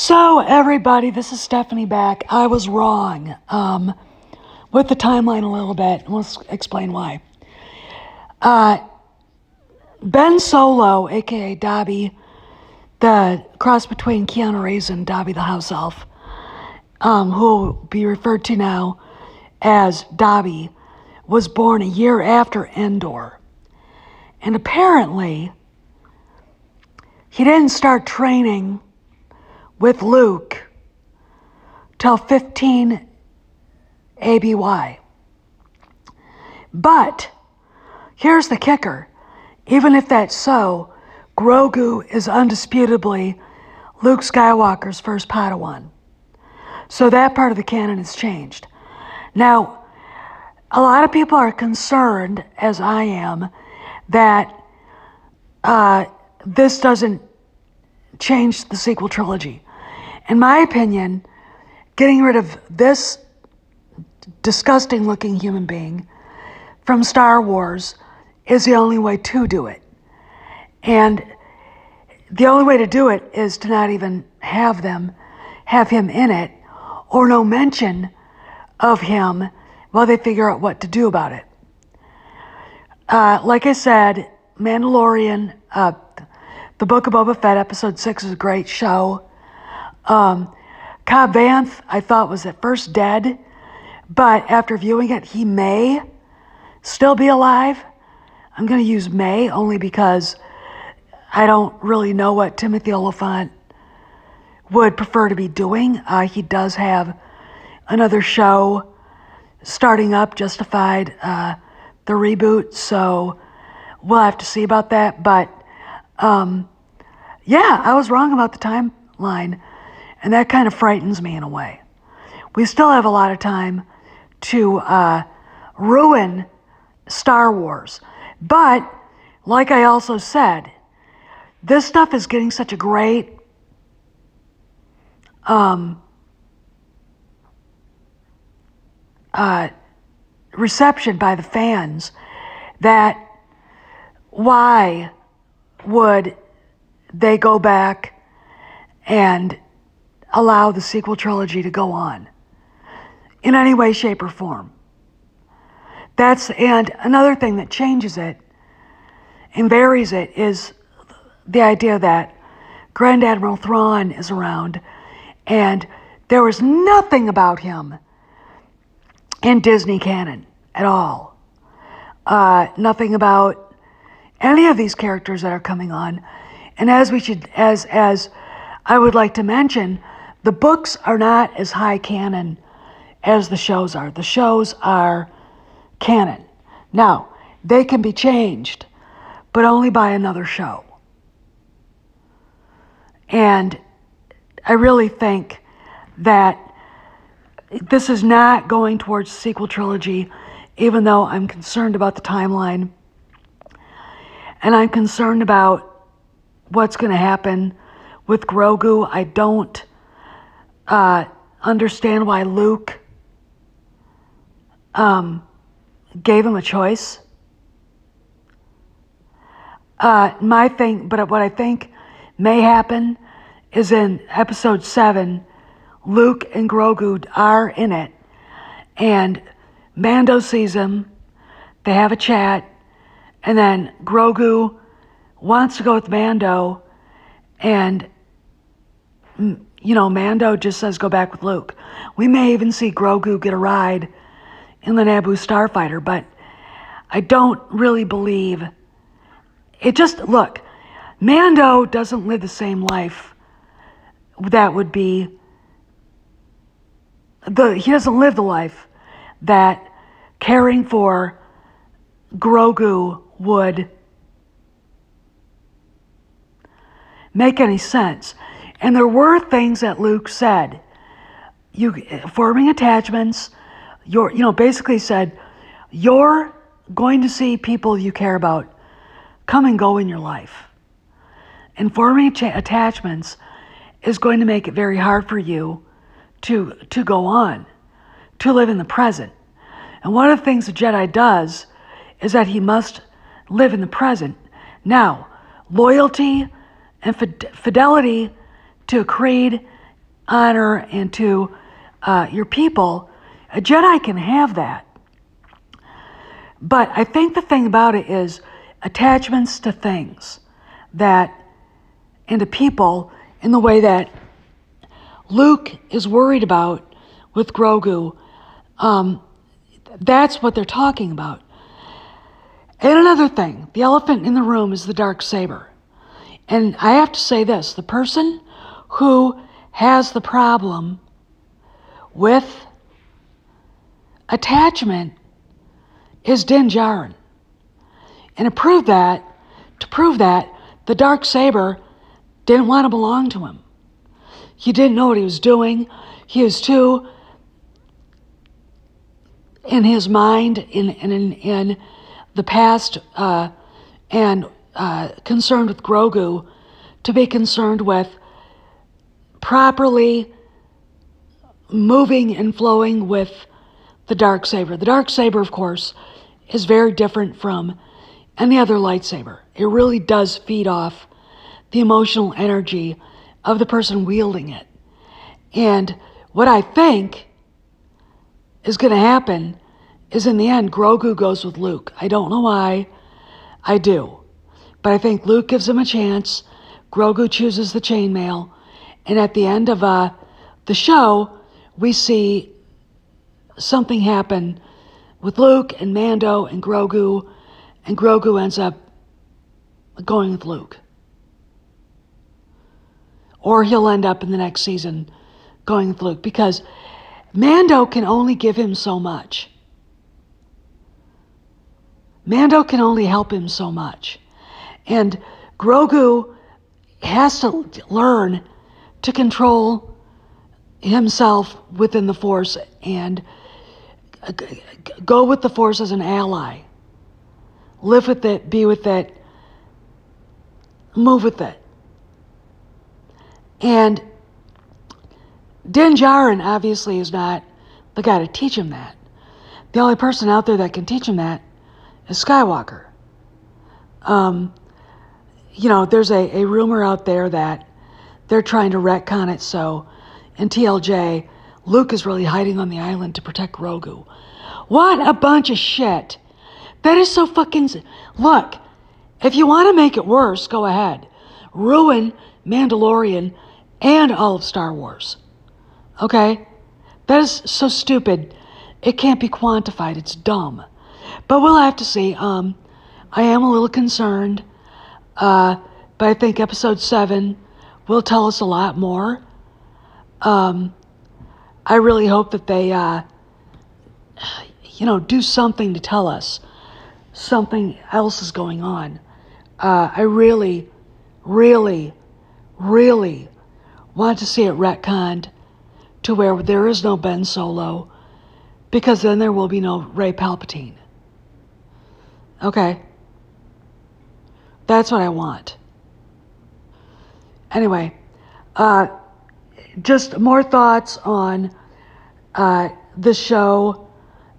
So, everybody, this is Stephanie back. I was wrong with the timeline a little bit. Let's explain why. Ben Solo, a.k.a. Dobby, the cross between Keanu Reeves and Dobby the house elf, who will be referred to now as Dobby, was born a year after Endor. And apparently, he didn't start training with Luke till 15 ABY. But here's the kicker. Even if that's so, Grogu is undisputably Luke Skywalker's first Padawan. So that part of the canon has changed. Now, a lot of people are concerned, as I am, that this doesn't change the sequel trilogy. In my opinion, getting rid of this disgusting looking human being from Star Wars is the only way to do it. And the only way to do it is to not even have him in it, or no mention of him while they figure out what to do about it. Like I said, Mandalorian, the Book of Boba Fett, Episode 6 is a great show. Cobb Vanth, I thought, was at first dead, but after viewing it, he may still be alive. I'm going to use may only because I don't really know what Timothy Olyphant would prefer to be doing. He does have another show starting up, Justified, the reboot, so we'll have to see about that. But yeah, I was wrong about the timeline, and that kind of frightens me in a way. We still have a lot of time to ruin Star Wars. But, like I also said, this stuff is getting such a great reception by the fans that why would they go back and allow the sequel trilogy to go on in any way, shape, or form? And another thing that changes it and varies it is the idea that Grand Admiral Thrawn is around, and there was nothing about him in Disney canon at all. Nothing about any of these characters that are coming on. And as I would like to mention, the books are not as high canon as the shows are. The shows are canon. Now, they can be changed, but only by another show. And I really think that this is not going towards the sequel trilogy, even though I'm concerned about the timeline. And I'm concerned about what's going to happen with Grogu. I don't understand why Luke gave him a choice. But what I think may happen is in Episode 7, Luke and Grogu are in it, and Mando sees him, they have a chat, and then Grogu wants to go with Mando, and Mando just says go back with Luke. We may even see Grogu get a ride in the Naboo starfighter, but I don't really believe it. Look, Mando doesn't live the same life that would be he doesn't live the life that caring for Grogu would make any sense. And there were things that Luke said. Forming attachments, basically said, you're going to see people you care about come and go in your life. And forming attachments is going to make it very hard for you to go on, to live in the present. And one of the things the Jedi does is that he must live in the present. Now, loyalty and fidelity to a creed honor and to your people, a Jedi can have that. But I think the thing about it is attachments to things and to people in the way that Luke is worried about with Grogu. That's what they're talking about. And another thing, the elephant in the room is the Darksaber. And I have to say this, the person who has the problem with attachment is Din Djarin. And to prove that, the Darksaber didn't want to belong to him. He didn't know what he was doing. He was too in his mind, in the past, and concerned with Grogu, to be concerned with properly moving and flowing with the Darksaber. The Darksaber, of course, is very different from any other lightsaber. It really does feed off the emotional energy of the person wielding it. And what I think is going to happen is, in the end, Grogu goes with Luke. I don't know why. I do. But I think Luke gives him a chance. Grogu chooses the chainmail. And at the end of the show, we see something happen with Luke and Mando and Grogu ends up going with Luke. Or he'll end up in the next season going with Luke, because Mando can only give him so much. Mando can only help him so much. And Grogu has to learn to control himself within the Force and go with the Force as an ally. Live with it, be with it, move with it. And Din Djarin obviously is not the guy to teach him that. The only person out there that can teach him that is Skywalker. There's a rumor out there that they're trying to retcon it so in TLJ, Luke is really hiding on the island to protect Grogu. What a bunch of shit. That is so fucking... Look, if you want to make it worse, go ahead. Ruin Mandalorian and all of Star Wars. Okay? That is so stupid. It can't be quantified. It's dumb. But we'll have to see. I am a little concerned. But I think episode 7 will tell us a lot more. I really hope that they, do something to tell us something else is going on. I really, really, really want to see it retconned to where there is no Ben Solo, because then there will be no Rey Palpatine. Okay? That's what I want. Anyway, just more thoughts on the show,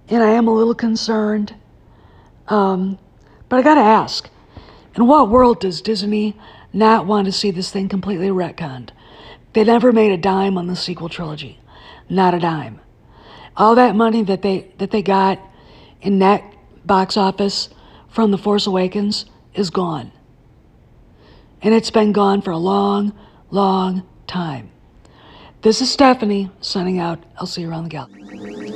and I am a little concerned. But I gotta ask, in what world does Disney not want to see this thing completely retconned? They never made a dime on the sequel trilogy. Not a dime. All that money that they got in net box office from The Force Awakens is gone. And it's been gone for a long, long time. This is Stephanie signing out. I'll see you around the galaxy.